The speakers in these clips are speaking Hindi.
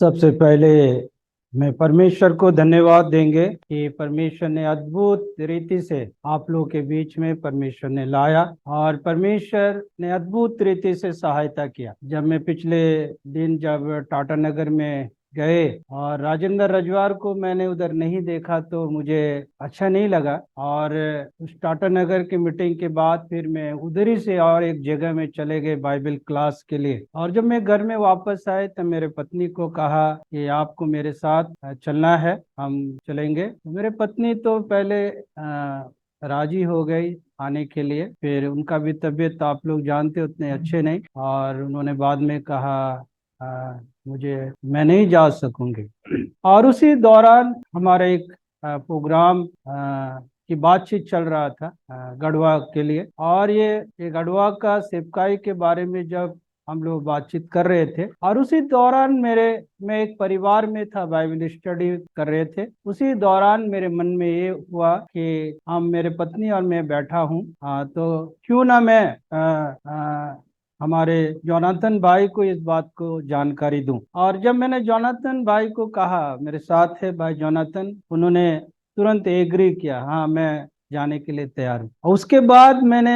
सबसे पहले मैं परमेश्वर को धन्यवाद देंगे कि परमेश्वर ने अद्भुत रीति से आप लोगों के बीच में परमेश्वर ने लाया और परमेश्वर ने अद्भुत रीति से सहायता किया। जब मैं पिछले दिन जब टाटा नगर में गए और राजेंद्र रजवार को मैंने उधर नहीं देखा तो मुझे अच्छा नहीं लगा। और उस टाटा नगर की मीटिंग के बाद फिर मैं उधर ही से और एक जगह में चले गए बाइबल क्लास के लिए। और जब मैं घर में वापस आए तब मेरे पत्नी को कहा कि आपको मेरे साथ चलना है, हम चलेंगे। तो मेरे पत्नी तो पहले राजी हो गई आने के लिए। फिर उनका भी तबीयत तो आप लोग जानते उतने अच्छे नहीं, और उन्होंने बाद में कहा मुझे मैं नहीं जा सकूंगी। और उसी दौरान हमारा एक प्रोग्राम की बातचीत चल रहा था गढ़वा के लिए। और ये गढ़वा का सेवकाई के बारे में जब हम लोग बातचीत कर रहे थे, और उसी दौरान मैं एक परिवार में था, बाइबल स्टडी कर रहे थे। उसी दौरान मेरे मन में ये हुआ कि हम, मेरे पत्नी और मैं बैठा हूँ, तो क्यों ना मैं हमारे जोनाथन भाई को इस बात को जानकारी दूं। और जब मैंने जोनाथन भाई को कहा, मेरे साथ है भाई जोनाथन, उन्होंने तुरंत एग्री किया, हाँ मैं जाने के लिए तैयार हूँ। और उसके बाद मैंने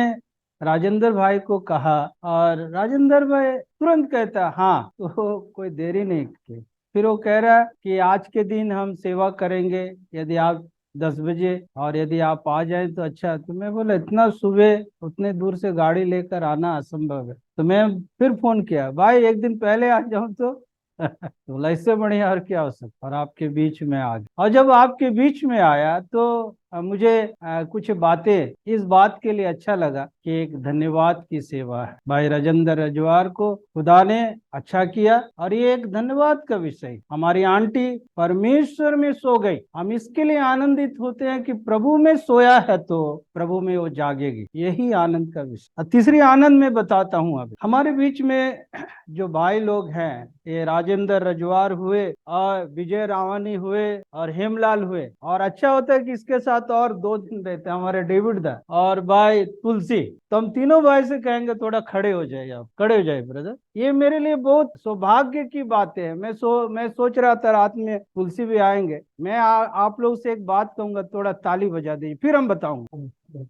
राजेंद्र भाई को कहा, और राजेंद्र भाई तुरंत कहता हाँ, तो कोई देरी नहीं की। फिर वो कह रहा कि आज के दिन हम सेवा करेंगे, यदि आप 10 बजे, और यदि आप आ जाए तो अच्छा। तो मैं बोला इतना सुबह उतने दूर से गाड़ी लेकर आना असंभव है। तो मैं फिर फोन किया, भाई एक दिन पहले आ जाऊं तो तो बोला इससे बढ़िया और क्या हो सकता। और आपके बीच में आ गया। और जब आपके बीच में आया तो मुझे कुछ बातें इस बात के लिए अच्छा लगा कि एक धन्यवाद की सेवा है। भाई राजेंद्र रजवार को खुदा ने अच्छा किया, और ये एक धन्यवाद का विषय। हमारी आंटी परमेश्वर में सो गई, हम इसके लिए आनंदित होते हैं कि प्रभु में सोया है तो प्रभु में वो जागेगी, यही आनंद का विषय। तीसरी आनंद में बताता हूँ। अभी हमारे बीच में जो भाई लोग हैं, ये राजेंद्र रजवार हुए, और विजय रावानी हुए, और हेमलाल हुए। और अच्छा होता है कि इसके साथ और 2 दिन रहते हैं हमारे डेविड दा और भाई तुलसी। तो हम तीनों भाई से कहेंगे थोड़ा खड़े हो जाए, आप खड़े हो जाए ब्रदर। ये मेरे लिए बहुत सौभाग्य की बात है। मैं सोच रहा था रात में तुलसी भी आएंगे। मैं आप लोग से एक बात कहूंगा, थोड़ा ताली बजा दीजिए फिर हम बताऊंगा।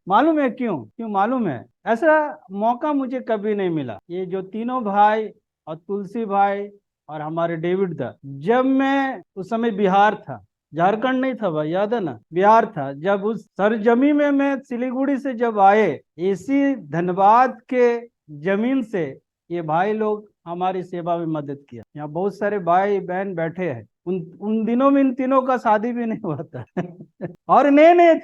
मालूम है क्यों? मालूम है? ऐसा मौका मुझे कभी नहीं मिला। ये जो तीनों भाई और तुलसी भाई और हमारे डेविड दा, जब मैं उस समय बिहार था, झारखंड नहीं था भाई, याद है ना, बिहार था। जब उस सरजमी में मैं सिलीगुड़ी से जब आए, इसी धनबाद के जमीन से ये भाई लोग हमारी सेवा में मदद किया। यहाँ बहुत सारे भाई बहन बैठे हैं। उन उन दिनों में इन तीनों का शादी भी नहीं हुआ था। और नए नए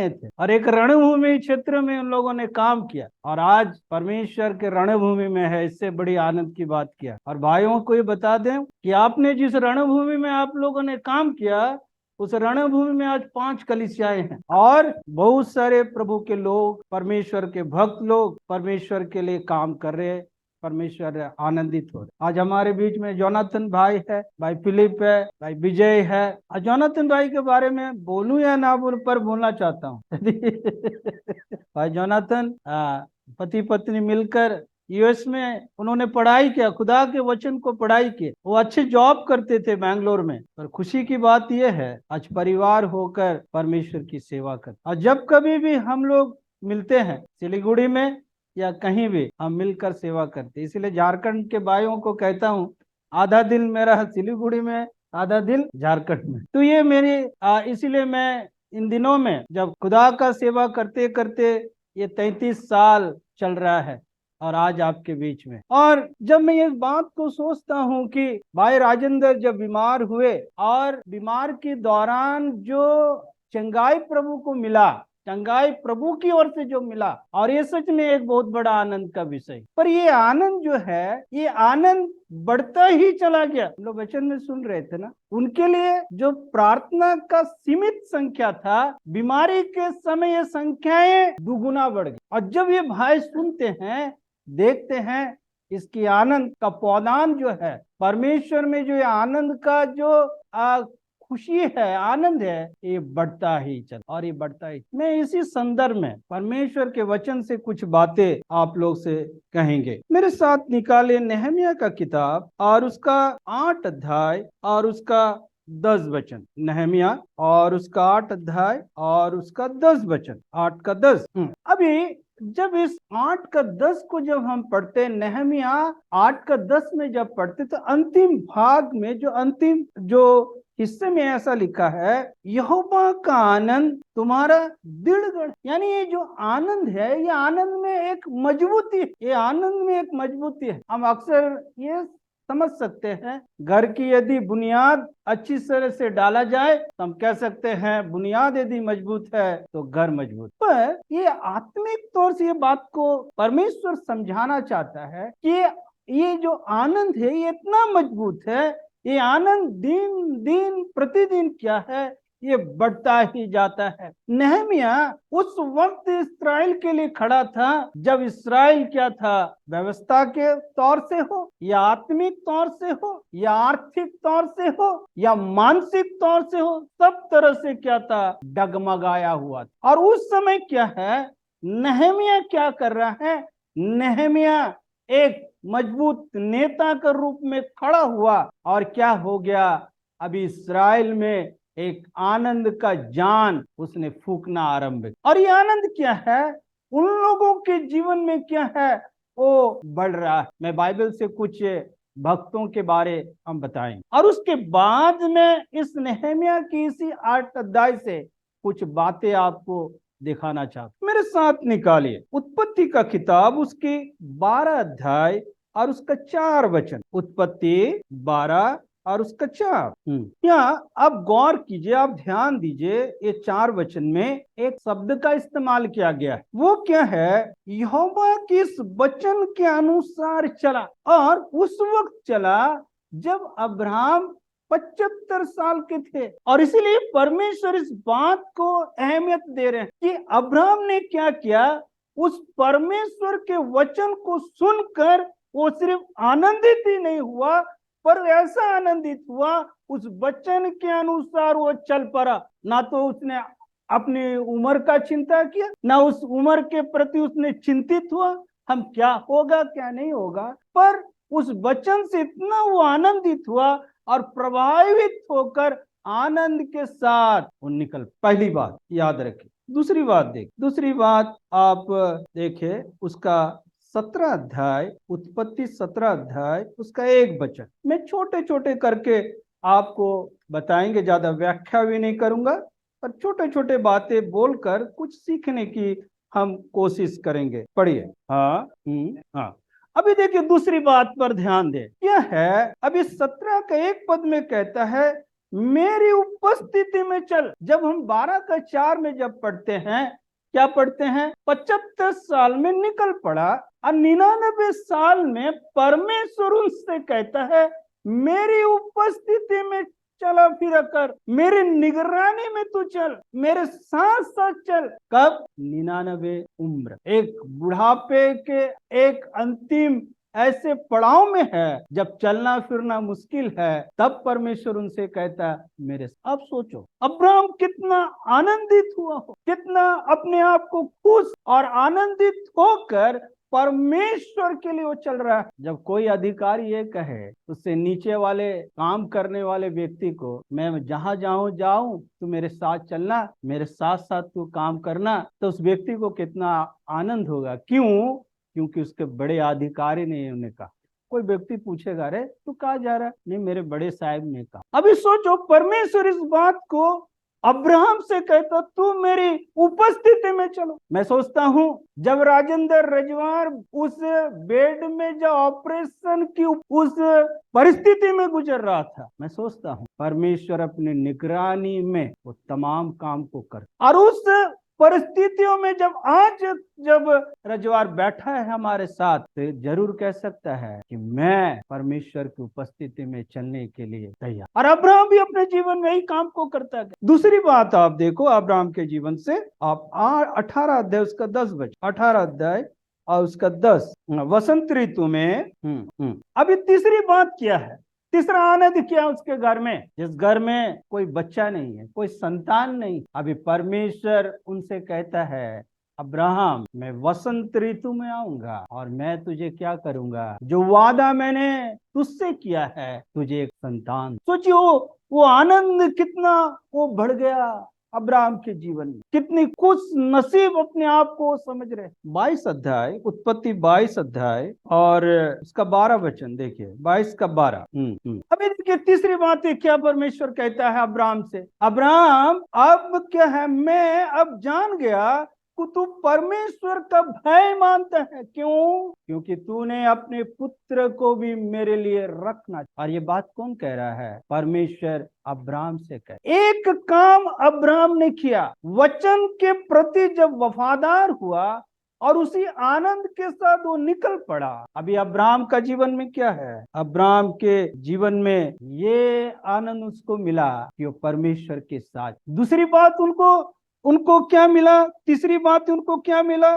थे, और एक रणभूमि क्षेत्र में उन लोगों ने काम किया, और आज परमेश्वर के रणभूमि में है। इससे बड़ी आनंद की बात किया। और भाइयों को ये बता दें कि आपने जिस रणभूमि में आप लोगों ने काम किया, उस रणभूमि में आज 5 कलीसियाएं हैं, और बहुत सारे प्रभु के लोग, परमेश्वर के भक्त लोग परमेश्वर के लिए काम कर रहे हैं। परमेश्वर आनंदित हो रहे। आज हमारे बीच में जोनाथन भाई है, भाई फिलिप है, भाई विजय है। और जोनाथन भाई के बारे में बोलूं या ना बोलूं, पर बोलना चाहता हूँ। भाई जोनाथन पति पत्नी मिलकर यूएस में उन्होंने पढ़ाई किया, खुदा के वचन को पढ़ाई की। वो अच्छे जॉब करते थे बैंगलोर में। पर खुशी की बात यह है, आज परिवार होकर परमेश्वर की सेवा कर। और जब कभी भी हम लोग मिलते हैं सिलीगुड़ी में या कहीं भी, हम मिलकर सेवा करते। इसलिए झारखंड के भाइयों को कहता हूँ, आधा दिल मेरा सिलीगुड़ी में, आधा दिल झारखंड में। तो ये मेरी इसीलिए मैं इन दिनों में जब खुदा का सेवा करते करते, ये 33 साल चल रहा है, और आज आपके बीच में। और जब मैं इस बात को सोचता हूँ कि भाई राजेंद्र जब बीमार हुए, और बीमार के दौरान जो चंगाई प्रभु को मिला, चंगाई प्रभु की ओर से जो मिला, और ये सच में एक बहुत बड़ा आनंद का विषय। पर ये आनंद जो है, ये आनंद बढ़ता ही चला गया। हम लोग वचन में सुन रहे थे ना, उनके लिए जो प्रार्थना का सीमित संख्या था, बीमारी के समय ये संख्याएं दुगुना बढ़ गई। और जब ये भाई सुनते हैं, देखते हैं, इसकी आनंद का पौधान जो है, परमेश्वर में जो आनंद का जो खुशी है, आनंद है, ये बढ़ता ही चल और ये बढ़ता ही। मैं इसी संदर्भ में परमेश्वर के वचन से कुछ बातें आप लोग से कहेंगे। मेरे साथ निकाले नेहमिया का किताब और उसका 8 अध्याय और उसका 10 वचन। नेहमिया और उसका 8 अध्याय और उसका 10 वचन, 8 का 10। अभी जब इस 8 का 10 को जब हम पढ़ते, नेहमिया 8 का 10 में जब पढ़ते, तो अंतिम भाग में जो अंतिम जो हिस्से में ऐसा लिखा है, यहोवा का आनंद तुम्हारा दृढ़। यानी ये जो आनंद है, ये आनंद में एक मजबूती है, ये आनंद में एक मजबूती है। हम अक्सर ये समझ सकते हैं, घर की यदि बुनियाद अच्छी तरह से डाला जाए तो हम कह सकते हैं बुनियाद यदि मजबूत है तो घर मजबूत। पर ये आत्मिक तौर से ये बात को परमेश्वर समझाना चाहता है कि ये जो आनंद है ये इतना मजबूत है, ये आनंद दिन दिन प्रतिदिन क्या है, ये बढ़ता ही जाता है। नेहमिया उस वक्त इस्राएल के लिए खड़ा था जब इस्राएल क्या था, व्यवस्था के तौर से हो या आत्मिक तौर से हो या आर्थिक तौर से हो या मानसिक तौर से हो, सब तरह से क्या था, डगमगाया हुआ था। और उस समय क्या है, नेहमिया क्या कर रहा है, नेहमिया एक मजबूत नेता के रूप में खड़ा हुआ और क्या हो गया, अभी इस्राएल में एक आनंद का जान उसने फूकना आरंभ किया। और ये आनंद क्या है, उन लोगों के जीवन में क्या है, वो बढ़ रहा है। मैं बाइबल से कुछ भक्तों के बारे हम बताएंगे और उसके बाद में इस नेहमिया की इसी 8 अध्याय से कुछ बातें आपको दिखाना चाहता। मेरे साथ निकालिए उत्पत्ति का किताब, उसके 12 अध्याय और उसका 4 वचन। उत्पत्ति 12 और उसका 4। यहाँ आप गौर कीजिए, आप ध्यान दीजिए, ये 4 वचन में एक शब्द का इस्तेमाल किया गया है। वो क्या है, यहोवा के इस वचन के अनुसार चला। और उस वक्त चला जब अब्राहम 75 साल के थे। और इसीलिए परमेश्वर इस बात को अहमियत दे रहे हैं कि अब्राहम ने क्या किया, उस परमेश्वर के वचन को सुनकर वो सिर्फ आनंदित ही नहीं हुआ, पर ऐसा आनंदित हुआ, उस वचन के अनुसार वो चल पड़ा। ना तो उसने अपनी उम्र का चिंता किया, ना उस उम्र के प्रति उसने चिंतित हुआ हम क्या होगा क्या नहीं होगा, पर उस वचन से इतना वो आनंदित हुआ और प्रभावित होकर आनंद के साथ वो निकल। पहली बात याद रखें। दूसरी बात दूसरी बात आप देखें, उसका 17 अध्याय, उत्पत्ति 17 अध्याय उसका 1 वचन। मैं छोटे छोटे करके आपको बताएंगे, ज्यादा व्याख्या भी नहीं करूंगा, पर छोटे छोटे बातें बोलकर कुछ सीखने की हम कोशिश करेंगे। पढ़िए। हाँ। अभी देखिए दूसरी बात पर ध्यान दे, क्या है, अभी 17 का 1 पद में कहता है मेरी उपस्थिति में चल। जब हम 12 का 4 में जब पढ़ते हैं, क्या पढ़ते हैं, 75 साल में निकल पड़ा और 99 साल में परमेश्वर उनसे कहता है मेरी उपस्थिति में चला फिर कर, मेरी निगरानी में तू चल, मेरे साथ साथ चल। कब? 99 उम्र, एक बुढ़ापे के एक अंतिम ऐसे पड़ाव में है जब चलना फिरना मुश्किल है, तब परमेश्वर उनसे कहता है मेरे। अब सोचो अब्राहम कितना आनंदित हुआ हो, कितना अपने आप को खुश और आनंदित होकर परमेश्वर के लिए वो चल रहा है। जब कोई अधिकारी ये कहे उससे नीचे वाले काम करने वाले व्यक्ति को, मैं जहां जाऊं तू मेरे साथ चलना, मेरे साथ साथ तू काम करना, तो उस व्यक्ति को कितना आनंद होगा। क्यों? क्योंकि उसके बड़े अधिकारी ने उन्हें कहा। कोई व्यक्ति पूछेगा अरे तू कहाँ जा रहा है, नहीं मेरे बड़े साहब ने कहा। अभी सोचो परमेश्वर इस बात को अब्राहम से कहता तू मेरी उपस्थिति में चलो। मैं सोचता हूँ जब राजेंद्र रजवार उस बेड में जो ऑपरेशन की उस परिस्थिति में गुजर रहा था, मैं सोचता हूँ परमेश्वर अपनी निगरानी में वो तमाम काम को कर, और उस परिस्थितियों में जब रजवार बैठा है हमारे साथ, तो जरूर कह सकता है कि मैं परमेश्वर की उपस्थिति में चलने के लिए तैयार। और अब्राहम भी अपने जीवन में ही काम को करता है। दूसरी बात आप देखो अब्राहम के जीवन से, आप 18 अध्याय उसका 10 वचन, 18 अध्याय और उसका 10, वसंत ऋतु में। अभी तीसरी बात क्या है, तीसरा आनंद क्या उसके घर में? जिस घर में कोई बच्चा नहीं है, कोई संतान नहीं, अभी परमेश्वर उनसे कहता है, अब्राहम, मैं वसंत ऋतु में आऊंगा और मैं तुझे क्या करूंगा, जो वादा मैंने तुझसे किया है, तुझे एक संतान। सोचिए वो आनंद कितना वो बढ़ गया अब्राहम के जीवन में, कितनी खुश नसीब अपने आप को समझ रहे। 22 अध्याय, उत्पत्ति 22 अध्याय और उसका 12 वचन देखिए, 22 का 12। अभी देखिए तीसरी बात है, क्या परमेश्वर कहता है अब्राहम से, अब्राहम अब क्या है, मैं अब जान गया कि तू परमेश्वर का भय मानता है। क्यों? क्योंकि तूने अपने पुत्र को भी मेरे लिए रखना। और ये बात कौन कह रहा है? परमेश्वर अब्राहम से कह। एक काम अब्राहम ने किया, वचन के प्रति जब वफादार हुआ और उसी आनंद के साथ वो निकल पड़ा। अभी अब्राहम का जीवन में क्या है? अब्राहम के जीवन में ये आनंद उसको मिला कि वो परमेश्वर के साथ। दूसरी बात उनको क्या मिला? तीसरी बात उनको क्या मिला?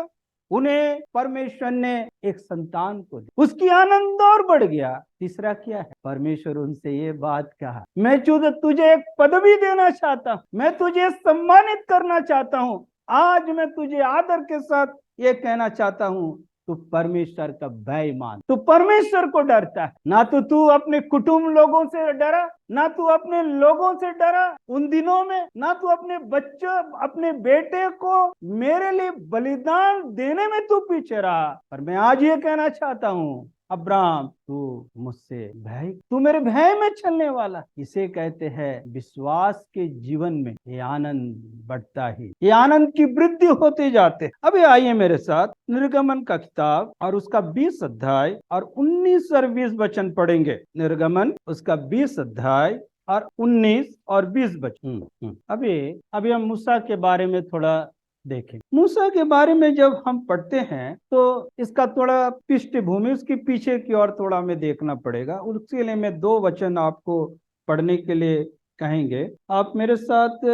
उन्हें परमेश्वर ने एक संतान को दी, उसकी आनंद और बढ़ गया। तीसरा क्या है? परमेश्वर उनसे ये बात कहा, मैं तुझे एक पदवी देना चाहता हूँ, मैं तुझे सम्मानित करना चाहता हूँ। आज मैं तुझे आदर के साथ ये कहना चाहता हूँ, तू परमेश्वर का भय मान। तू परमेश्वर को डरता है ना, तो तू अपने कुटुंब लोगों से डरा, ना तू अपने लोगों से डरा उन दिनों में, ना तू अपने बच्चों, अपने बेटे को मेरे लिए बलिदान देने में तू पीछे रहा। पर मैं आज ये कहना चाहता हूँ, अब्राहम, तू मुझसे भय, तू मेरे भय में चलने वाला। इसे कहते हैं विश्वास के जीवन में ये आनंद बढ़ता ही, ये आनंद की वृद्धि होते जाते। अभी आइए मेरे साथ निर्गमन का किताब और उसका 20 अध्याय और 19 और 20 वचन पढ़ेंगे। निर्गमन उसका 20 अध्याय और 19 और 20 वचन। अभी हम मूसा के बारे में थोड़ा देखें। मूसा के बारे में जब हम पढ़ते हैं तो इसका थोड़ा पृष्ठभूमि, उसकी पीछे की ओर थोड़ा हमें देखना पड़ेगा। उसके लिए मैं 2 वचन आपको पढ़ने के लिए कहेंगे। आप मेरे साथ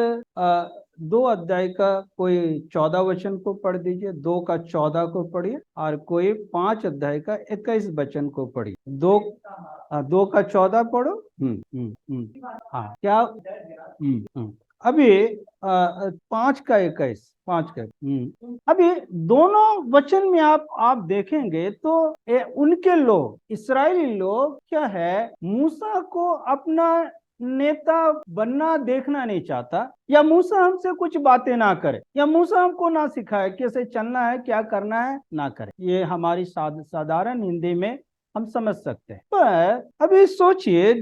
2 अध्याय का कोई 14 वचन को पढ़ दीजिए, 2 का 14 को पढ़िए और कोई 5 अध्याय का 21 वचन को पढ़िए। 2 का 14 पढ़ो। हाँ क्या? अभी 5 का 21, 5 का। अभी दोनों वचन में आप देखेंगे तो उनके लोग, इस्राएली लोग क्या है, मूसा को अपना नेता बनना देखना नहीं चाहता, या मूसा हमसे कुछ बातें ना करे, या मूसा हमको ना सिखाए कैसे चलना है, क्या करना है, ना करे। ये हमारी साधारण हिंदी में हम समझ सकते हैं। पर अभी सोचिए,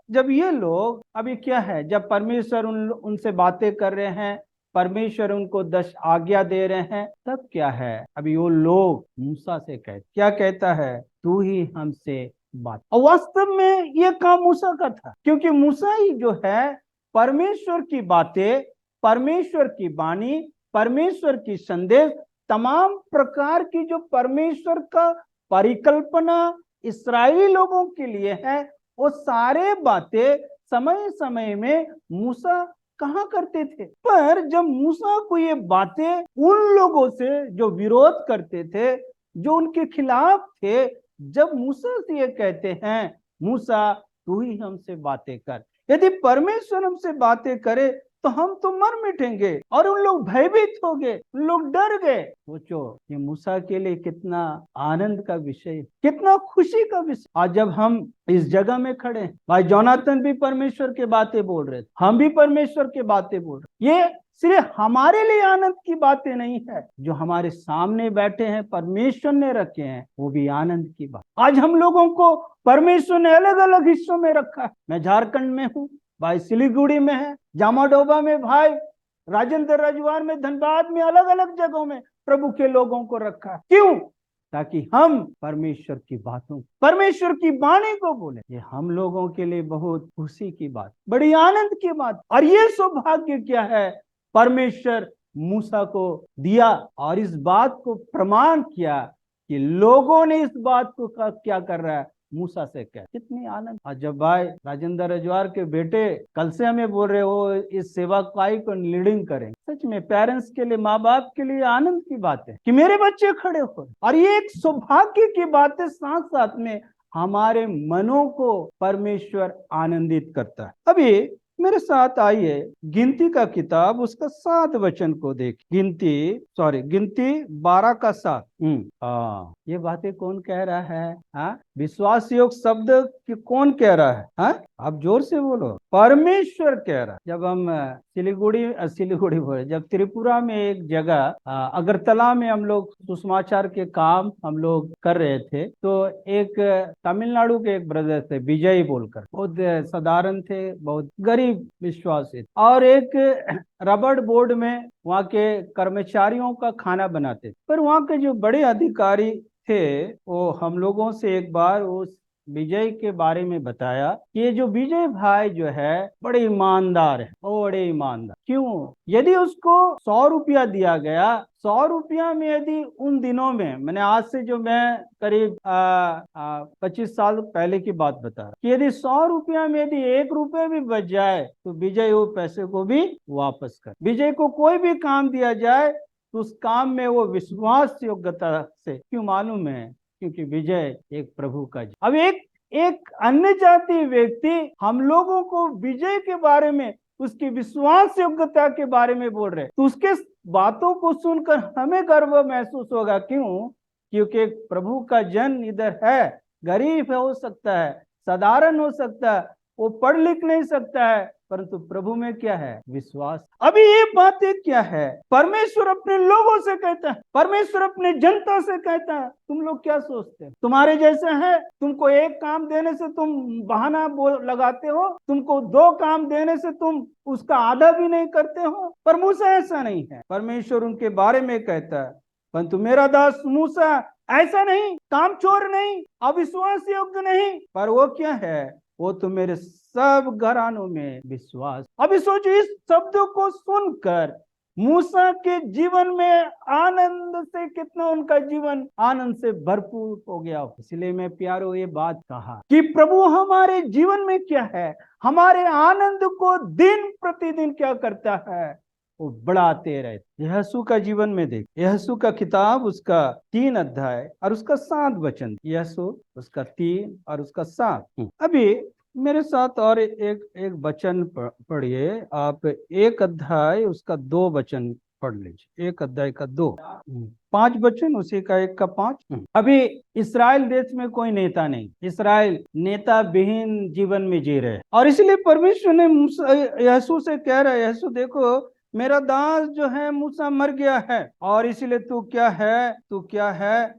जब ये लोग अभी क्या है, जब परमेश्वर उनसे बातें कर रहे हैं, परमेश्वर उनको 10 आज्ञा दे रहे हैं, तब क्या है, अभी वो लोग मूसा से क्या कहता है, तू ही हमसे बात। और वास्तव में ये काम मूसा का था, क्योंकि मूसा ही जो है परमेश्वर की बातें, परमेश्वर की वाणी, परमेश्वर की संदेश, तमाम प्रकार की जो परमेश्वर का परिकल्पना इस्राएली लोगों के लिए है, वो सारे बातें समय समय में मूसा कहा करते थे। पर जब मूसा को ये बातें उन लोगों से जो विरोध करते थे, जो उनके खिलाफ थे, जब मूसा से ये कहते हैं, मूसा तू ही हमसे बातें कर, यदि परमेश्वर हमसे बातें करे तो हम तो मर मिटेंगे। और उन लोग भयभीत हो गए, उन लोग डर गए। सोचो ये मूसा के लिए कितना आनंद का विषय, कितना खुशी का विषय। आज जब हम इस जगह में खड़े हैं, भाई जोनाथन भी परमेश्वर के बातें बोल रहे थे, हम भी परमेश्वर के बातें बोल रहे। ये सिर्फ हमारे लिए आनंद की बातें नहीं है, जो हमारे सामने बैठे हैं परमेश्वर ने रखे हैं, वो भी आनंद की बात। आज हम लोगों को परमेश्वर ने अलग अलग हिस्सों में रखा है। मैं झारखंड में हूँ, भाई सिलीगुड़ी में है, जामाडोबा में, भाई राजेंद्र रजवार में, धनबाद में, अलग अलग जगहों में प्रभु के लोगों को रखा है। क्यों? ताकि हम परमेश्वर की बातों, परमेश्वर की वाणी को बोले। ये हम लोगों के लिए बहुत खुशी की बात, बड़ी आनंद की बात। और ये सौभाग्य क्या है, परमेश्वर मूसा को दिया और इस बात को प्रमाण किया कि लोगों ने इस बात को क्या कर रहा है, मूसा से क्या। कितनी आनंद। और जब भाई राजेंद्र रजवार के बेटे कल से हमें बोल रहे हो इस सेवाकाई को लीडिंग करें, सच में पेरेंट्स के लिए, माँ बाप के लिए आनंद की बात है कि मेरे बच्चे खड़े हो। और ये एक सौभाग्य की बात है, साथ साथ में हमारे मनों को परमेश्वर आनंदित करता है। अभी मेरे साथ आइए गिनती का किताब उसका 7 वचन को देख। गिनती 12 का 7। हाँ, ये बातें कौन कह रहा है? हाँ, विश्वास योग शब्द कि कौन कह रहा है? हाँ, आप जोर से बोलो। परमेश्वर कह रहा है। जब हम सिलीगुड़ी बोले, जब त्रिपुरा में एक जगह अगरतला में हम लोग सुषमाचार के काम हम लोग कर रहे थे, तो एक तमिलनाडु के एक ब्रदर थे, विजय बोलकर, बहुत साधारण थे, बहुत गरीब विश्वासी, और एक रबड़ बोर्ड में वहाँ के कर्मचारियों का खाना बनाते। पर वहाँ के जो बड़े अधिकारी थे, वो हम लोगों से एक बार उस विजय के बारे में बताया कि ये जो विजय भाई जो है बड़े ईमानदार है, वो बड़े ईमानदार। क्यों? यदि उसको 100 रुपया दिया गया, 100 रुपया में यदि उन दिनों में, मैंने आज से जो मैं करीब 25 साल पहले की बात बता रहा, कि यदि 100 रुपया में यदि 1 रुपया भी बच जाए तो विजय वो पैसे को भी वापस कर। विजय को कोई भी काम दिया जाए तो उस काम में वो विश्वास योग्यता से, क्यों मालूम है? क्योंकि विजय एक प्रभु का। अब एक अन्य जाति व्यक्ति हम लोगों को विजय के बारे में, उसकी विश्वास योग्यता के बारे में बोल रहे, तो उसके बातों को सुनकर हमें गर्व महसूस होगा। क्यों? क्योंकि एक प्रभु का जन इधर है, गरीब हो सकता है, साधारण हो सकता है, वो पढ़ लिख नहीं सकता है, परंतु प्रभु में क्या है? विश्वास। अभी ये बातें क्या है? परमेश्वर अपने लोगों से कहता है, परमेश्वर अपने जनता से कहता है। तुम लोग क्या सोचते हैं? तुम्हारे जैसे है, तुमको एक काम देने से तुम बहाना लगाते हो, तुमको 2 काम देने से तुम उसका आधा भी नहीं करते हो। पर मूसा ऐसा नहीं है। परमेश्वर उनके बारे में कहता है, परंतु मेरा दास मूसा ऐसा नहीं, काम चोर नहीं, अविश्वास योग्य नहीं, पर वो क्या है? वो तो मेरे सब घरानों में विश्वास। अभी सोचो, इस शब्द को सुनकर मूसा के जीवन में आनंद से कितना उनका जीवन आनंद से भरपूर हो गया। इसलिए मैं प्यारो ये बात कहा कि प्रभु हमारे जीवन में क्या है, हमारे आनंद को दिन प्रतिदिन क्या करता है? वो बढ़ाते रहते। यहोशू का जीवन में देख, यहोशू का किताब उसका 3 अध्याय और उसका 7 वचन। यहोशू उसका 3 और उसका 7। अभी मेरे साथ और एक वचन पढ़िए आप। 1 अध्याय उसका 2 वचन पढ़ लीजिए। 1 अध्याय का 2, 5 वचन, उसी का 1 का 5। अभी इस्राएल देश में कोई नेता नहीं, इस्राएल नेता विहीन जीवन में जी रहे, और इसलिए परमेश्वर ने यहोशू से कह रहा है, यहोशू देखो मेरा दास जो है मूसा मर गया है, और इसलिए तू क्या है,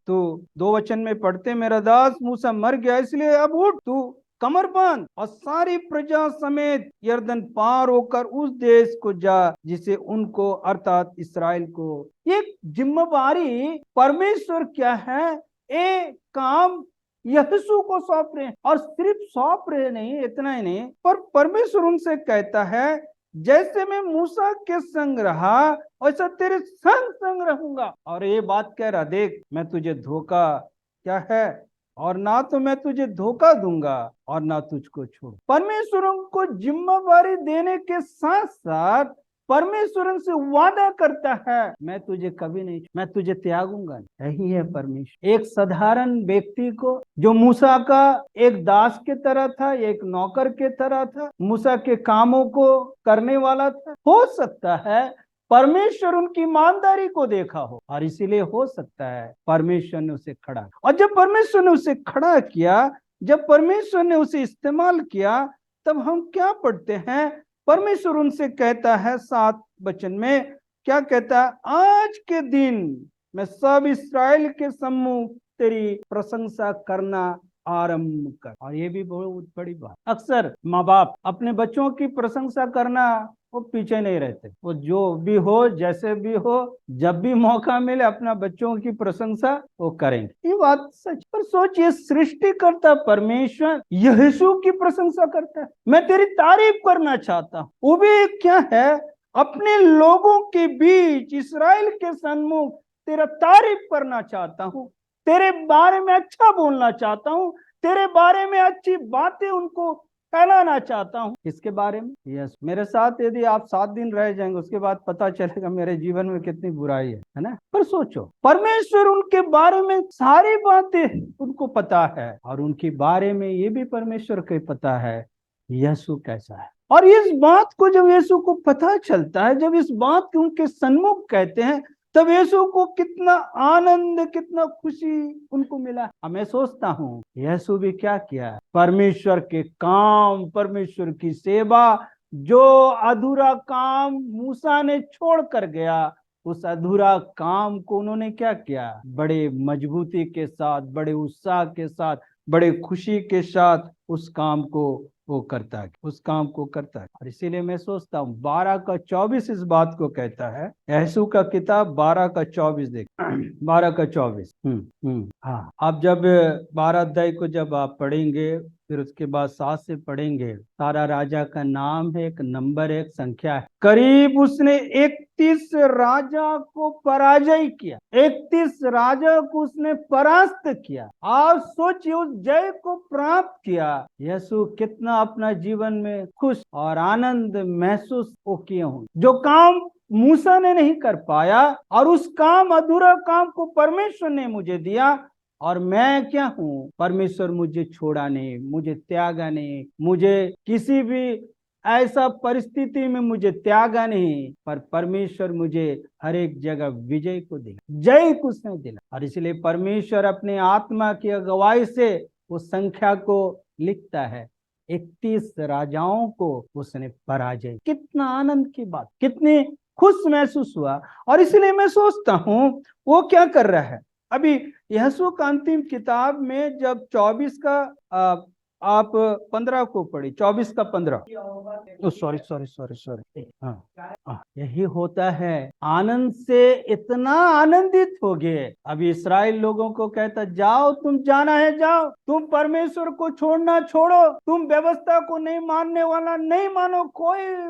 तू 2 वचन में पढ़ते, मेरा दास मूसा मर गया, इसलिए अब उठ, तू कमर बांध और सारी प्रजा समेत यरदन पार होकर उस देश को जा जिसे उनको अर्थात इस्राएल को। एक जिम्मेवारी परमेश्वर क्या है, एक काम यहोशू को सौंप रहे हैं, और सिर्फ सौंप रहे नहीं, इतना ही नहीं, पर परमेश्वर उनसे कहता है जैसे मैं मूसा के संग रहा वैसा तेरे संग संग रहूंगा। और ये बात कह रहा, देख मैं तुझे धोखा क्या है, और ना तो मैं तुझे धोखा दूंगा और ना तुझको छोड़। परमेश्वर को जिम्मेवारी देने के साथ साथ परमेश्वर से वादा करता है, मैं तुझे कभी नहीं, मैं तुझे त्यागूंगा। यही है परमेश्वर। एक साधारण व्यक्ति को, जो मूसा का एक दास के तरह था, एक नौकर के तरह था, मूसा के कामों को करने वाला था, हो सकता है परमेश्वर उनकी ईमानदारी को देखा हो, और इसीलिए हो सकता है परमेश्वर ने उसे खड़ा, और जब परमेश्वर ने उसे खड़ा किया, जब परमेश्वर ने उसे इस्तेमाल किया, तब हम क्या पढ़ते हैं? परमेश्वर उनसे कहता है 7 वचन में, क्या कहता है? आज के दिन मैं सब इस्राएल के सम्मुख तेरी प्रशंसा करना आरंभ कर। और ये भी बहुत बड़ी बात। अक्सर माँ बाप अपने बच्चों की प्रशंसा करना, वो पीछे नहीं रहते, वो जो भी हो, जैसे भी हो, जब भी मौका मिले अपना बच्चों की प्रशंसा वो करेंगे। ये बात सच। पर सोचिए, सृष्टिकर्ता परमेश्वर यहोशू की प्रशंसा करता है, मैं तेरी तारीफ करना चाहता हूँ। वो भी क्या है? अपने लोगों के बीच इस्राएल के सन्मुख तेरा तारीफ करना चाहता हूँ, तेरे बारे में अच्छा बोलना चाहता हूँ, तेरे बारे में अच्छी बातें उनको कहलाना चाहता हूँ। किसके बारे में? यस, मेरे साथ यदि आप 7 दिन रह जाएंगे, उसके बाद पता चलेगा मेरे जीवन में कितनी बुराई है ना। पर सोचो, परमेश्वर उनके बारे में सारी बातें उनको पता है, और उनके बारे में ये भी परमेश्वर को पता है यीशु कैसा है। और इस बात को जब यीशु को पता चलता है, जब इस बात को उनके सन्मुख कहते हैं, तब यीशु को कितना आनंद, कितना खुशी उनको मिला। मैं सोचता हूँ यीशु भी क्या किया, परमेश्वर के काम, परमेश्वर की सेवा, जो अधूरा काम मूसा ने छोड़ कर गया, उस अधूरा काम को उन्होंने क्या किया, बड़े मजबूती के साथ, बड़े उत्साह के साथ, बड़े खुशी के साथ उस काम को वो करता है, उस काम को करता है। और इसीलिए मैं सोचता हूँ 12 का 24 इस बात को कहता है। यीशु का किताब 12 का 24 देख 12 का 24। हाँ, आप जब 12 अध्याय को जब आप पढ़ेंगे, फिर उसके बाद 7 से पढ़ेंगे, सारा राजा का नाम है, एक नंबर, एक संख्या है। करीब उसने 31 राजा को पराजय किया, 31 राजा को उसने परास्त किया। आप सोचिए, उस जय को प्राप्त किया। यीशु कितना अपना जीवन में खुश और आनंद महसूस किए हों, जो काम मूसा ने नहीं कर पाया, और उस काम, अधूरा काम को परमेश्वर ने मुझे दिया। और मैं क्या हूँ, परमेश्वर मुझे छोड़ा नहीं, मुझे त्यागा नहीं, मुझे किसी भी ऐसा परिस्थिति में मुझे त्यागा नहीं, पर परमेश्वर मुझे हर एक जगह विजय को दिला, जय को उसने दिला। और इसलिए परमेश्वर अपने आत्मा की अगुवाई से उस संख्या को लिखता है, 31 राजाओं को उसने पराजय। कितना आनंद की बात, कितनी खुश महसूस हुआ। और इसलिए मैं सोचता हूँ वो क्या कर रहा है अभी। यीशु का अंतिम किताब में जब 24 का आप 15 को पढ़ी, 24 का 15, सॉरी सॉरी सॉरी सॉरी, यही होता है, आनंद से इतना आनंदित हो गए। अभी इस्राएल लोगों को कहता, जाओ, तुम जाना है जाओ, तुम परमेश्वर को छोड़ना छोड़ो, तुम व्यवस्था को नहीं मानने वाला नहीं मानो,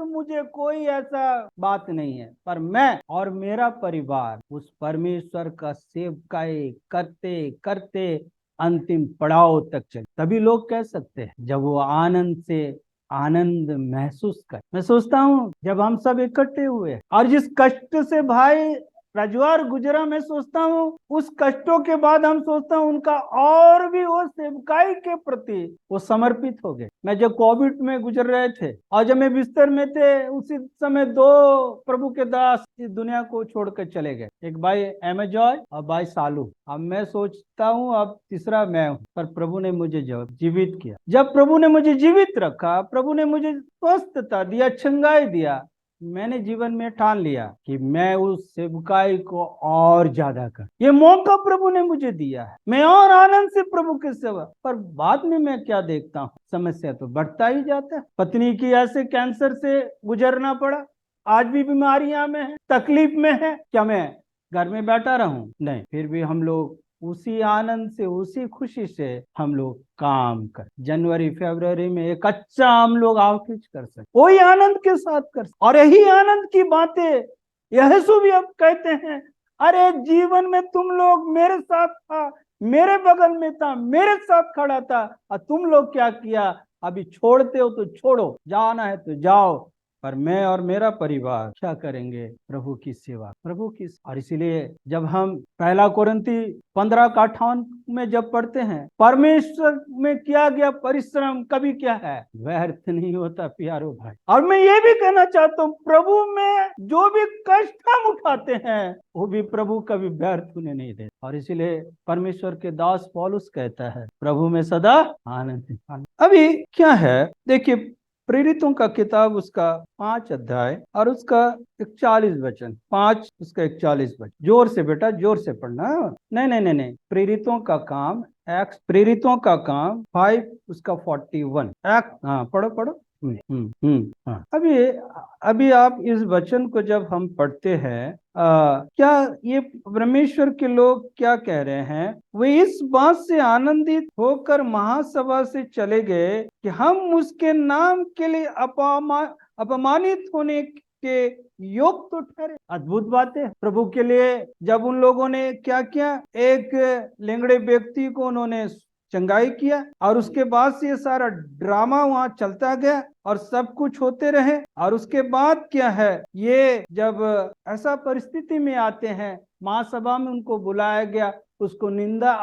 मुझे कोई ऐसा बात नहीं है, पर मैं और मेरा परिवार उस परमेश्वर का सेवकाई करते करते अंतिम पड़ाव तक चले। तभी लोग कह सकते हैं जब वो आनंद से आनंद महसूस कर। मैं सोचता हूँ जब हम सब इकट्ठे हुए और जिस कष्ट से भाई रजवार गुजरा, मैं सोचता हूँ उस कष्टों के बाद हम सोचता हूँ उनका और भी वो सेवकाई के प्रति वो समर्पित हो गए। मैं जब कोविड में गुजर रहे थे और जब मैं बिस्तर में थे, उसी समय 2 प्रभु के दास इस दुनिया को छोड़कर चले गए, एक भाई एमेजॉय और भाई सालू। अब मैं सोचता हूँ अब तीसरा मैं हूँ, पर प्रभु ने मुझे जीवित किया। जब प्रभु ने मुझे जीवित रखा, प्रभु ने मुझे स्वस्थता दिया, चंगाई दिया, मैंने जीवन में ठान लिया कि मैं उस सेवकाई को और ज्यादा कर। ये मौका प्रभु ने मुझे दिया है, मैं और आनंद से प्रभु की सेवा। पर बाद में मैं क्या देखता हूँ, समस्या तो बढ़ता ही जाता है। पत्नी की ऐसे कैंसर से गुजरना पड़ा, आज भी बीमारियां में है, तकलीफ में है। क्या मैं घर में बैठा रहूं? नहीं, फिर भी हम लोग उसी आनंद से, उसी खुशी से हम लोग काम कर, जनवरी फरवरी में एक अच्छा हम लोग आउटरीच कर सकते, वही आनंद के साथ कर सकते। और यही आनंद की बातें यीशु भी अब कहते हैं, अरे जीवन में तुम लोग मेरे साथ था, मेरे बगल में था, मेरे साथ खड़ा था, और तुम लोग क्या किया? अभी छोड़ते हो तो छोड़ो, जाना है तो जाओ, पर मैं और मेरा परिवार क्या करेंगे? प्रभु की सेवा, प्रभु की। और इसीलिए जब हम 1 कोरिन्थी 15 का 58 में जब पढ़ते हैं, परमेश्वर में किया गया परिश्रम कभी क्या है? व्यर्थ नहीं होता प्यारो भाई। और मैं ये भी कहना चाहता हूँ, प्रभु में जो भी कष्ट हम उठाते हैं वो भी प्रभु कभी व्यर्थ होने नहीं देता। और इसीलिए परमेश्वर के दास पौलुस कहता है, प्रभु में सदा आनंद। अभी क्या है, देखिए प्रेरितों का किताब उसका 5 अध्याय और उसका 41 वचन, 5 उसका 41 वचन। जोर से बेटा, जोर से पढ़ना। नहीं नहीं नहीं नहीं, प्रेरितों का काम, एक्ट प्रेरितों का काम 5 उसका 41, एक्ट। हाँ, पढ़ो पढ़ो। हाँ, अभी आप इस वचन को जब हम पढ़ते हैं, क्या ये परमेश्वर के लोग क्या कह रहे हैं? वे इस बात से आनंदित होकर महासभा से चले गए कि हम उसके नाम के लिए अपमानित होने के योग तो ठहरे। अद्भुत बात है। प्रभु के लिए जब उन लोगों ने क्या किया, एक लेंगड़े व्यक्ति को उन्होंने चंगाई किया, और उसके बाद से ये सारा ड्रामा वहां चलता गया और सब कुछ होते रहे। और उसके बाद क्या है, ये जब ऐसा परिस्थिति में आते हैं, महासभा में उनको बुलाया गया, उसको निंदा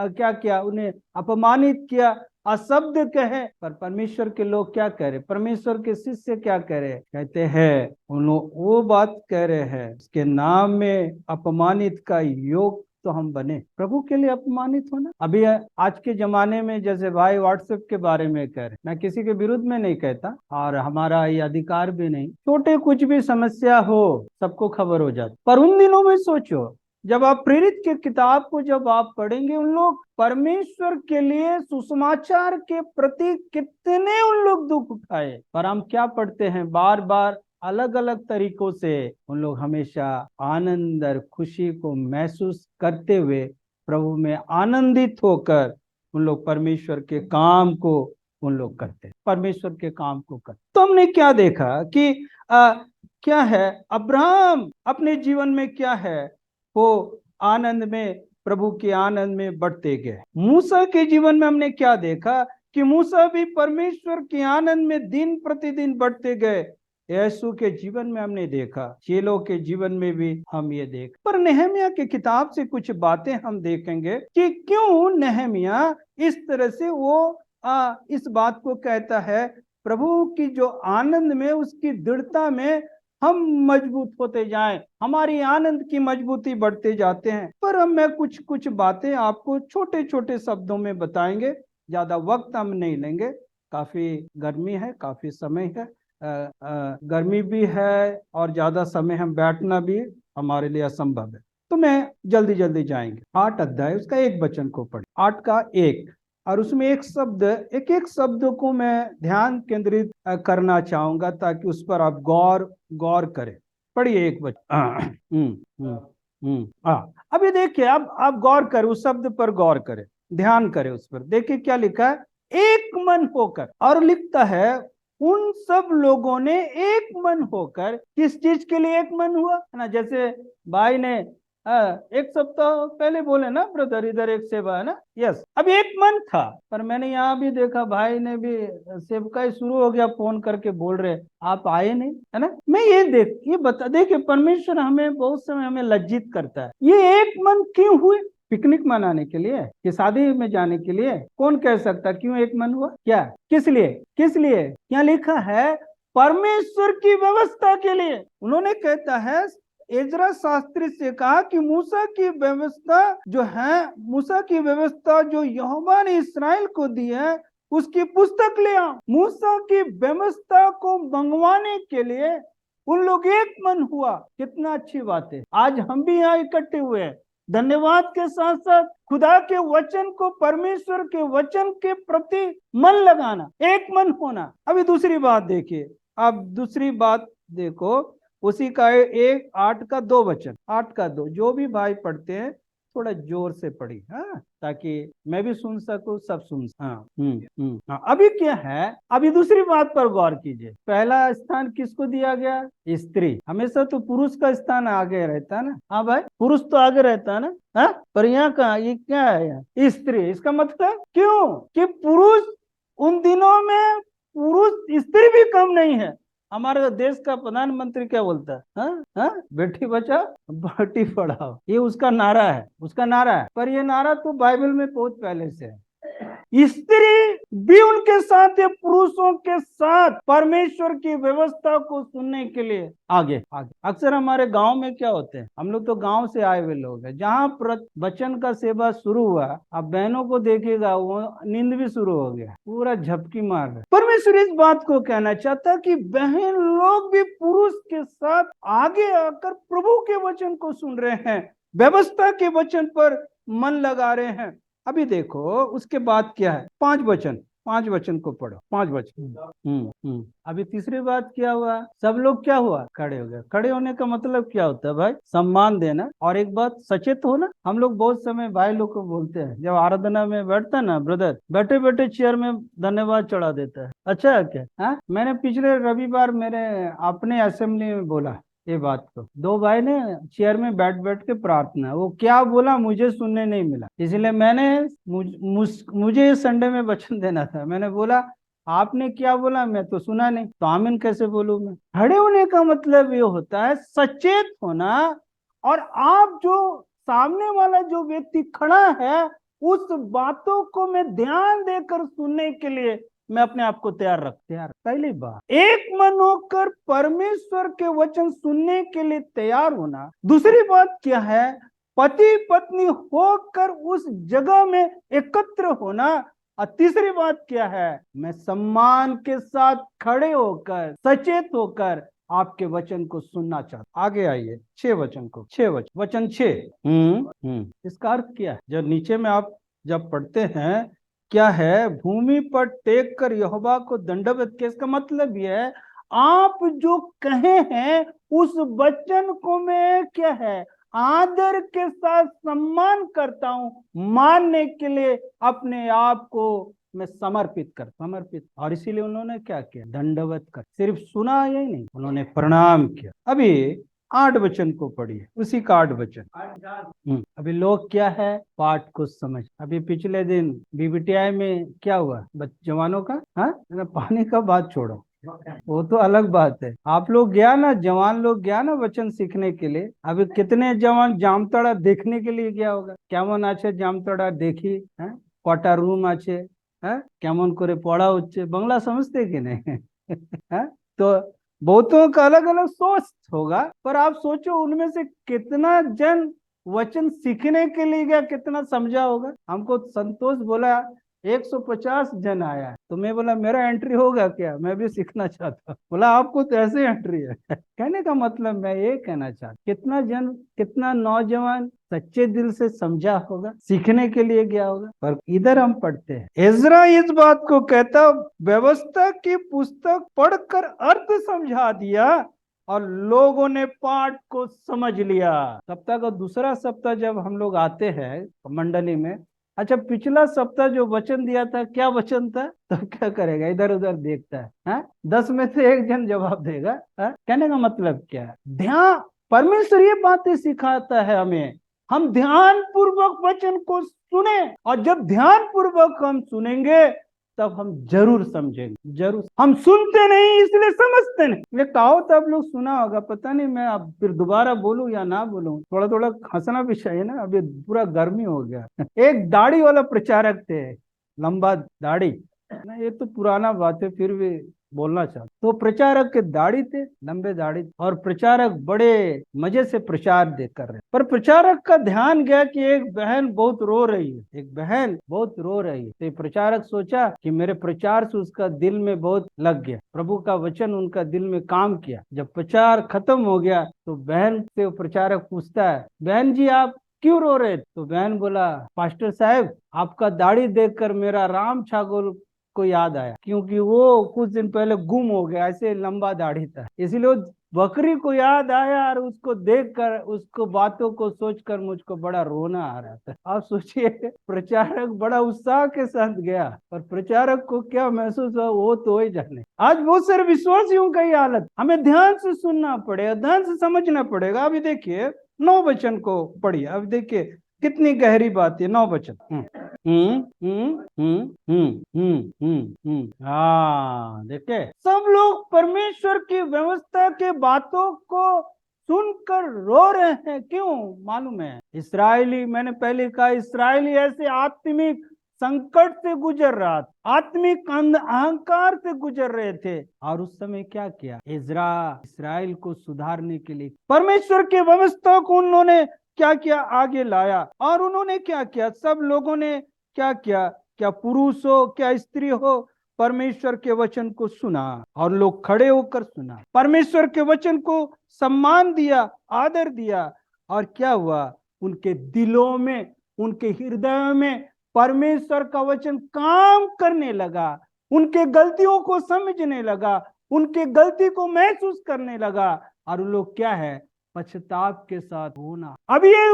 क्या किया, उन्हें अपमानित किया, अशब्द कहे। पर परमेश्वर के लोग क्या कह रहे, परमेश्वर के शिष्य क्या कह रहे, कहते हैं उन लोग वो बात कह रहे हैं, उसके नाम में अपमानित का योग तो हम बने। प्रभु के लिए अपमानित होना, अभी आज के जमाने में जैसे भाई व्हाट्सएप के बारे में कह रहे, मैं किसी के विरुद्ध में नहीं कहता और हमारा ये अधिकार भी नहीं, छोटे कुछ भी समस्या हो सबको खबर हो जाती। पर उन दिनों में सोचो, जब आप प्रेरित के किताब को जब आप पढ़ेंगे, उन लोग परमेश्वर के लिए सुसमाचार के प्रति कितने उन लोग दुख उठाए। पर हम क्या पढ़ते हैं, बार बार अलग अलग तरीकों से उन लोग हमेशा आनंद और खुशी को महसूस करते हुए, प्रभु में आनंदित होकर उन लोग परमेश्वर के काम को उन लोग करते, परमेश्वर के काम को करते। तो हमने क्या देखा कि क्या है, अब्राहम अपने जीवन में क्या है, वो आनंद में, प्रभु के आनंद में बढ़ते गए। मूसा के जीवन में हमने क्या देखा कि मूसा भी परमेश्वर के आनंद में दिन प्रतिदिन बढ़ते गए। यीशु के जीवन में हमने देखा, चेलों के जीवन में भी हम ये देख। पर नेहमिया की किताब से कुछ बातें हम देखेंगे कि क्यों नेहमिया इस तरह से वो इस बात को कहता है, प्रभु की जो आनंद में, उसकी दृढ़ता में हम मजबूत होते जाएं, हमारी आनंद की मजबूती बढ़ते जाते हैं। पर अब मैं कुछ कुछ बातें आपको छोटे छोटे शब्दों में बताएंगे, ज्यादा वक्त हम नहीं लेंगे, काफी गर्मी है, काफी समय है, गर्मी भी है और ज्यादा समय हम बैठना भी हमारे लिए असंभव है। तो मैं जल्दी जल्दी जाएंगे। 8 अध्याय उसका 1 वचन को पढ़े, 8 का 1, और उसमें एक शब्द, एक एक शब्द को मैं ध्यान केंद्रित करना चाहूंगा ताकि उस पर आप गौर करें। पढ़िए 1 वचन। अभी देखिए, अब आप गौर करें, उस शब्द पर गौर करें, ध्यान करें उस पर। देखिए क्या लिखा है, एक मन होकर, और लिखता है उन सब लोगों ने एक मन होकर। किस चीज के लिए एक मन हुआ है ना, जैसे भाई ने एक सप्ताह पहले बोले ना, ब्रदर इधर एक सेवा है ना, यस, अब एक मन था। पर मैंने यहाँ भी देखा, भाई ने भी सेवका ही शुरू हो गया, फोन करके बोल रहे आप आए नहीं, है ना। मैं ये बता, देखिए परमेश्वर हमें बहुत समय हमें लज्जित करता है। ये एक मन क्यों हुए, पिकनिक मनाने के लिए कि शादी में जाने के लिए, कौन कह सकता क्यों एक मन हुआ, क्या, किस लिए, किस लिए, क्या लिखा है, परमेश्वर की व्यवस्था के लिए। उन्होंने कहता है, एजरा शास्त्री से कहा कि मूसा की व्यवस्था जो है, मूसा की व्यवस्था जो यहोवा ने इस्राएल को दी है, उसकी पुस्तक ले आओ। मूसा की व्यवस्था को मंगवाने के लिए उन लोग एक मन हुआ। कितना अच्छी बात है, आज हम भी यहाँ इकट्ठे हुए हैं। धन्यवाद के साथ साथ खुदा के वचन को, परमेश्वर के वचन के प्रति मन लगाना, एक मन होना। अभी दूसरी बात देखिए, अब दूसरी बात देखो, उसी का 8 का 2 वचन, 8 का 2, जो भी भाई पढ़ते हैं थोड़ा जोर से पढ़ी, हाँ, ताकि मैं भी सुन सकूं, सब सुन। हाँ, अभी क्या है, अभी दूसरी बात पर गौर कीजिए। पहला स्थान किसको दिया गया, स्त्री। हमेशा तो पुरुष का स्थान आगे रहता है ना, हाँ भाई, पुरुष तो आगे रहता है ना, हाँ, पर यहाँ का ये क्या है, यहाँ स्त्री। इसका मतलब क्यों कि पुरुष उन दिनों में, पुरुष स्त्री भी कम नहीं है। हमारे देश का प्रधानमंत्री क्या बोलता है, हाँ हाँ, बेटी बचाओ बेटी पढ़ाओ, ये उसका नारा है, उसका नारा है। पर ये नारा तो बाइबल में बहुत पहले से है। स्त्री भी उनके साथ, पुरुषों के साथ परमेश्वर की व्यवस्था को सुनने के लिए आगे आगे। अक्सर हमारे गांव में क्या होते हैं, हम लोग तो गांव से आए हुए लोग हैं, जहाँ वचन का सेवा शुरू हुआ, अब बहनों को देखेगा वो नींद भी शुरू हो गया, पूरा झपकी मार रहे। परमेश्वर इस बात को कहना चाहता कि बहन लोग भी पुरुष के साथ आगे आकर प्रभु के वचन को सुन रहे हैं, व्यवस्था के वचन पर मन लगा रहे हैं। अभी देखो उसके बाद क्या है, 5 वचन को पढ़ो, 5 वचन। अभी तीसरी बात क्या हुआ, सब लोग क्या हुआ, खड़े हो गए। खड़े होने का मतलब क्या होता है भाई, सम्मान देना। और एक बात, सचेत होना। हम लोग बहुत समय भाई लोग को बोलते हैं, जब आराधना में बैठता ना, ब्रदर बैठे बैठे चेयर में धन्यवाद चढ़ा देता है। अच्छा है क्या, हाँ, मैंने पिछले रविवार मेरे अपने असेंबली में बोला, ये बात को। दो भाई ने चेयर में बैठ बैठ के प्रार्थना, वो क्या बोला मुझे सुनने नहीं मिला, इसलिए मैंने मुझे इस संडे में वचन देना था। मैंने बोला आपने क्या बोला, मैं तो सुना नहीं, तो आमीन कैसे बोलूं मैं। खड़े होने का मतलब ये होता है सचेत होना, और आप जो सामने वाला जो व्यक्ति खड़ा है उस बातों को मैं ध्यान देकर सुनने के लिए मैं अपने आप को तैयार। पहली बात एक मन होकर परमेश्वर के वचन सुनने के लिए तैयार होना। दूसरी बात क्या है, पति पत्नी होकर उस जगह में एकत्र होना। और तीसरी बात क्या है, मैं सम्मान के साथ खड़े होकर सचेत होकर आपके वचन को सुनना चाहता। आगे आइए 6 वचन को, 6 वचन 6। इसका अर्थ क्या है, जब नीचे में आप जब पढ़ते हैं क्या है, भूमि पर टेक कर यहोवा को दंडवत किया। इसका मतलब यह है आप जो कहे हैं उस वचन को मैं क्या है आदर के साथ सम्मान करता हूं, मानने के लिए अपने आप को मैं समर्पित। और इसीलिए उन्होंने क्या किया, दंडवत कर, सिर्फ सुना यही नहीं, उन्होंने प्रणाम किया। अभी 8 वचन को पढ़िए, उसी का 8 वचन। अभी लोग क्या है पाठ को समझ। अभी पिछले दिन बीबीटीआई में क्या हुआ जवानों का, हाँ पानी का बात छोड़ो, वो तो अलग बात है। आप लोग गया ना, जवान लोग गया ना वचन सीखने के लिए। अभी कितने जवान जामताड़ा देखने के लिए गया होगा, কেমন আছে जामताड़ा देखी है, কটা रूम আছে, है কেমন করে পড়া হচ্ছে, বাংলা समझते कि नहीं है? तो बहुतों का अलग अलग सोच होगा, पर आप सोचो उनमें से कितना जन वचन सीखने के लिए गया, कितना समझा होगा। हमको संतोष बोला 150 जन आया है, तो मैं बोला मेरा एंट्री होगा क्या, मैं भी सीखना चाहता हूँ। बोला आपको तो ऐसे एंट्री है कहने का मतलब मैं ये कहना चाहता, कितना जन कितना नौजवान सच्चे दिल से समझा होगा, सीखने के लिए गया होगा। पर इधर हम पढ़ते हैं एजरा इस बात को कहता, व्यवस्था की पुस्तक पढ़कर अर्थ समझा दिया और लोगों ने पाठ को समझ लिया। सप्ताह का दूसरा सप्ताह जब हम लोग आते हैं मंडली में, अच्छा पिछला सप्ताह जो वचन दिया था क्या वचन था, तब क्या करेगा, इधर उधर देखता है? 10 में से 1 जन जवाब देगा। कहने का मतलब क्या है, ध्यान, परमेश्वर ये बातें सिखाता है हमें, हम ध्यान पूर्वक वचन को सुने, और जब ध्यान पूर्वक हम सुनेंगे तब हम जरूर समझेंगे। जरूर, हम सुनते नहीं इसलिए समझते नहीं। ये कहावत आप लोग सुना होगा, पता नहीं मैं अब फिर दोबारा बोलूं या ना बोलूं, थोड़ा थोड़ा हंसना भी चाहिए ना, अभी पूरा गर्मी हो गया एक दाढ़ी वाला प्रचारक थे, लंबा दाढ़ी ना, ये तो पुराना बात है फिर भी बोलना चाहता। तो प्रचारक के दाढ़ी थे, लंबे दाढ़ी, और प्रचारक बड़े मजे से प्रचार दे कर रहे। पर प्रचारक का ध्यान गया कि एक बहन बहुत रो रही है, एक बहन बहुत रो रही है। तो प्रचारक सोचा कि मेरे प्रचार से उसका दिल में बहुत लग गया, प्रभु का वचन उनका दिल में काम किया। जब प्रचार खत्म हो गया तो बहन से प्रचारक पूछता है, बहन जी आप क्यों रो रहे? तो बहन बोला, पास्टर साहब आपका दाढ़ी देखकर मेरा राम छागोल को याद आया, क्योंकि वो कुछ दिन पहले गुम हो गया, ऐसे लंबा दाढ़ी था, इसलिए वो बकरी को याद आया, और उसको देखकर उसको बातों को सोचकर मुझको बड़ा रोना आ रहा था। आप सोचिए प्रचारक बड़ा उत्साह के साथ गया, और प्रचारक को क्या महसूस हुआ वो तो ही जाने। आज बहुत सारे विश्वासियों का ही हालत, हमें ध्यान से सुनना पड़ेगा, ध्यान से समझना पड़ेगा। अभी देखिए 9 वचन को पढ़िए, अब देखिए कितनी गहरी बात है। 9 वचन। हाँ देखिए, सब लोग परमेश्वर की व्यवस्था के बातों को सुनकर रो रहे हैं, क्यों मालूम है? इस्राएली, मैंने पहले कहा इस्राएली ऐसे आत्मिक संकट से गुजर रहा था, आत्मिक अहंकार से गुजर रहे थे, और उस समय क्या किया, इजरा इस्राएल को सुधारने के लिए परमेश्वर की व्यवस्था को उन्होंने क्या किया, आगे लाया। और उन्होंने क्या किया, सब लोगों ने क्या किया, क्या पुरुष हो क्या स्त्री हो, परमेश्वर के वचन को सुना, और लोग खड़े होकर सुना, परमेश्वर के वचन को सम्मान दिया, आदर दिया, और क्या हुआ, उनके दिलों में, उनके हृदय में परमेश्वर का वचन काम करने लगा, उनके गलतियों को समझने लगा, उनके गलती को महसूस करने लगा, और लोग क्या है, पश्चाताप के साथ रोना। अब ये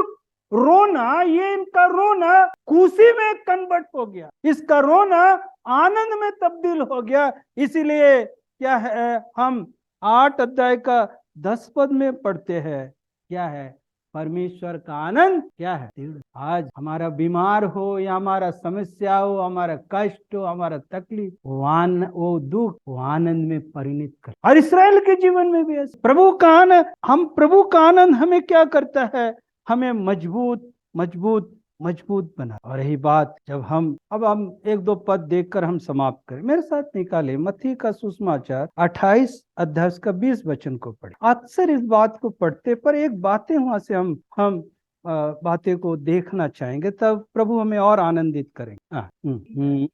रोना, ये इनका रोना खुशी में कन्वर्ट हो गया, इसका रोना आनंद में तब्दील हो गया। इसीलिए क्या है, हम 8 अध्याय का 10 पद में पढ़ते हैं, क्या है? परमेश्वर का आनंद क्या है? आज हमारा बीमार हो या हमारा समस्या हो, हमारा कष्ट हो, हमारा तकलीफ, वो दुख वो आनंद में परिणत कर। और इसराइल के जीवन में भी ऐसा प्रभु का आनंद, प्रभु का आनंद हमें क्या करता है? हमें मजबूत मजबूत मजबूत बना। और यही बात जब हम एक दो पद देखकर हम समाप्त करें। मेरे साथ निकाले मत्ती का सुसमाचार 28 अध्याय का 20 वचन को पढ़े। अक्सर इस बात को पढ़ते, पर एक बातें वहां से हम बातें को देखना चाहेंगे, तब प्रभु हमें और आनंदित करेंगे।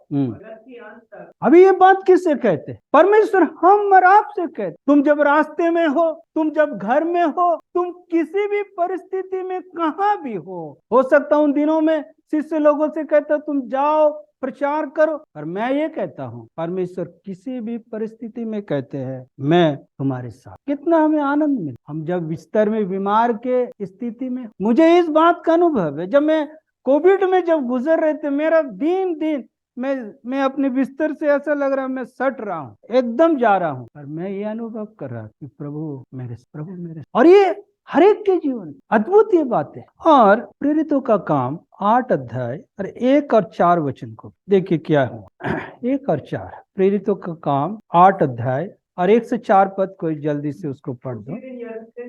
अभी ये बात किससे कहते हैं? परमेश्वर हम और आपसे कहते। तुम जब रास्ते में हो, तुम जब घर में हो, तुम किसी भी परिस्थिति में कहाँ भी हो सकता उन दिनों में शिष्य लोगों से कहता तुम जाओ प्रचार करो, पर मैं ये कहता हूँ परमेश्वर किसी भी परिस्थिति में कहते हैं मैं तुम्हारे साथ। कितना हमें आनंद मिला हम जब बिस्तर में बीमार के स्थिति में। मुझे इस बात का अनुभव है, जब मैं कोविड में जब गुजर रहे थे, मेरा दिन दिन मैं अपने बिस्तर से ऐसा लग रहा है मैं सट रहा हूँ, एकदम जा रहा हूँ, पर मैं ये अनुभव कर रहा कि प्रभु मेरे। और ये हर एक के जीवन अद्भुत ये बात है। और प्रेरितों का काम 8 अध्याय और 1 और 4 वचन को देखिए क्या हुआ। 1 और 4 प्रेरितों का काम 8 अध्याय और 1 से 4 पद कोई जल्दी से उसको पढ़ दो।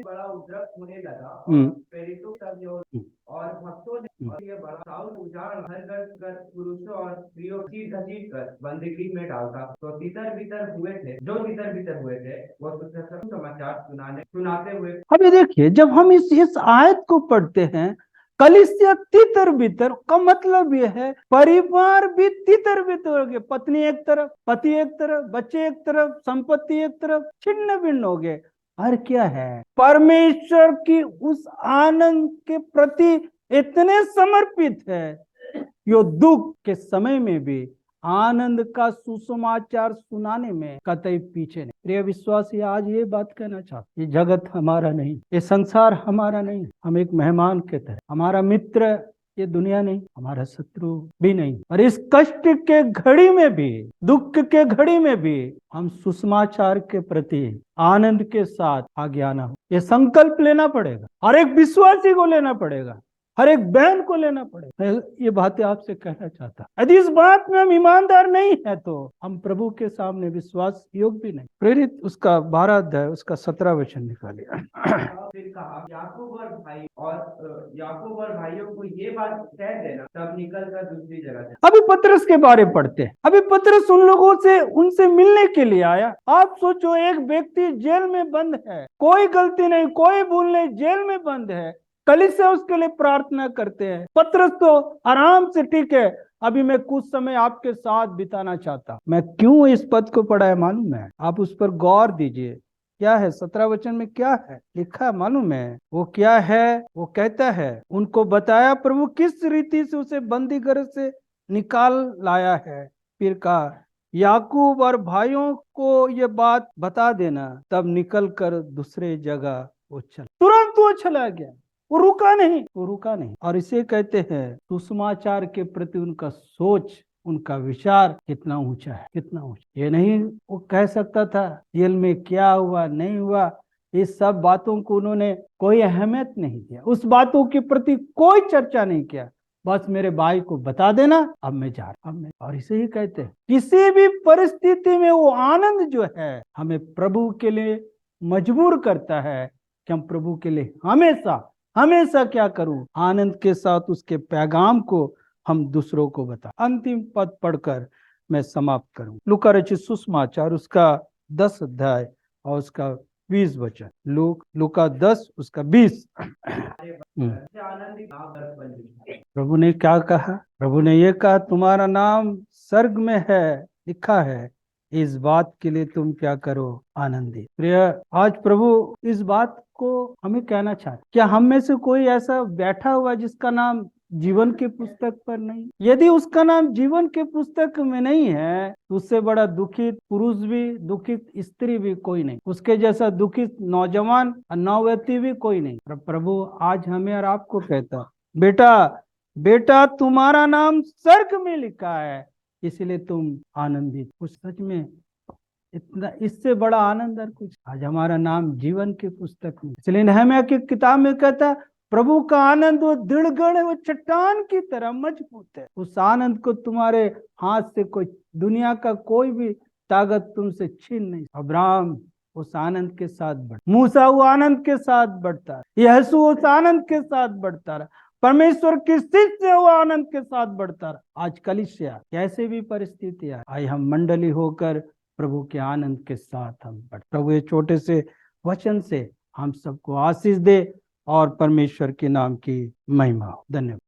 बड़ा उपद्रव होने लगा और प्रेरितों और भक्तों ने ये बड़ा उजाड़ हर घर पुरुषों और स्त्रियों की घसीट कर बंदीगृह में डालता। तो तितर बितर हुए थे वो समाचार सुनाते हुए। अभी देखिए जब हम इस आयत को पढ़ते हैं, कलीसिया तितर बितर का मतलब यह है परिवार भी तितर बितर हो गए। पत्नी एक तरफ, पति एक तरफ, बच्चे एक तरफ, संपत्ति एक तरफ, छिन्न भिन्न हो गए। और क्या है? परमेश्वर की उस आनंद के प्रति इतने समर्पित है, यो दुख के समय में भी आनंद का सुसमाचार सुनाने में कतई पीछे नहीं। प्रिय विश्वासी, आज ये बात कहना चाहते, ये जगत हमारा नहीं, ये संसार हमारा नहीं, हम एक मेहमान के तरह। हमारा मित्र ये दुनिया नहीं, हमारा शत्रु भी नहीं। और इस कष्ट के घड़ी में भी, दुख के घड़ी में भी हम सुसमाचार के प्रति आनंद के साथ आगे आना हो, ये संकल्प लेना पड़ेगा। हर एक विश्वासी को लेना पड़ेगा, हर एक बहन को लेना पड़ेगा। ये बातें आपसे कहना चाहता। यदि इस बात में हम ईमानदार नहीं है तो हम प्रभु के सामने विश्वास योग भी नहीं। प्रेरित उसका 12 अध्याय उसका 17 वचन निकालिए। फिर कहा याकूब और भाइयों को ये बात कह देना, तब निकल कर दूसरी जगह। अभी पतरस के बारे पढ़ते हैं। अभी पतरस उन लोगों से उनसे मिलने के लिए आया। आप सोचो, एक व्यक्ति जेल में बंद है, कोई गलती नहीं, कोई भूल नहीं, जेल में बंद है। कलीसिया उसके लिए प्रार्थना करते हैं। पतरस तो आराम से, ठीक है अभी मैं कुछ समय आपके साथ बिताना चाहता। मैं क्यों इस पद को पढ़ा है मालूम है? आप उस पर गौर दीजिए। क्या है 17 वचन में क्या है लिखा मालूम है? वो क्या है? वो कहता है उनको बताया प्रभु किस रीति से उसे बंदीगृह से निकाल लाया है। फिर कहा याकूब और भाइयों को ये बात बता देना, तब निकल कर दूसरे जगह वो चला। तुरंत वो चला गया, वो रुका नहीं। और इसे कहते हैं सुसमाचार के प्रति उनका सोच, उनका विचार कितना ऊंचा है, कितना ऊंचा। ये नहीं वो कह सकता था जेल में क्या हुआ नहीं हुआ, इस सब बातों को उन्होंने कोई अहमियत नहीं दिया, उस बातों के प्रति कोई चर्चा नहीं किया। बस मेरे भाई को बता देना, अब मैं जा रहा हूं। और इसे ही कहते हैं किसी भी परिस्थिति में वो आनंद जो है हमें प्रभु के लिए मजबूर करता है कि हम प्रभु के लिए हमेशा क्या करूं? आनंद के साथ उसके पैगाम को हम दूसरों को बता। अंतिम पद पढ़कर मैं समाप्त करूं। लूका रचित सुसमाचार उसका 10 अध्याय और उसका 20 वचन। लूका 10 उसका 20। प्रभु ने क्या कहा? प्रभु ने ये कहा तुम्हारा नाम स्वर्ग में है, लिखा है, इस बात के लिए तुम क्या करो? आनंदित। प्रिय, आज प्रभु इस बात को हमें कहना चाहते। क्या हम में से कोई ऐसा बैठा हुआ जिसका नाम जीवन के पुस्तक पर नहीं? यदि उसका नाम जीवन के पुस्तक में नहीं है तो उससे बड़ा दुखित पुरुष भी, दुखित स्त्री भी कोई नहीं, उसके जैसा दुखित नौजवान और नौवती भी कोई नहीं। प्रभु आज हमें और आपको कहता, बेटा तुम्हारा नाम स्वर्ग में लिखा है, इसलिए तुम आनंदित। कुछ सच में इतना इससे बड़ा आनंद और कुछ। आज हमारा नाम जीवन की पुस्तक में, इसलिए नहम्याह की किताब में कहता है प्रभु का आनंद वो दृढ़ है, वो चट्टान की तरह मजबूत है। उस आनंद को तुम्हारे हाथ से कोई दुनिया का कोई भी ताकत तुमसे छीन नहीं। अब्राहम उस आनंद के साथ बढ़, मूसा वो आनंद के साथ बढ़ता है, यीशु उस आनंद के साथ बढ़ता रहा, परमेश्वर किस चीज से वो आनंद के साथ बढ़ता रहा। आज कलीसिया कैसे भी परिस्थिति आए, आज हम मंडली होकर प्रभु के आनंद के साथ हम बढ़। प्रभु ये छोटे से वचन से हम सबको आशीष दे और परमेश्वर के नाम की महिमा हो। धन्यवाद।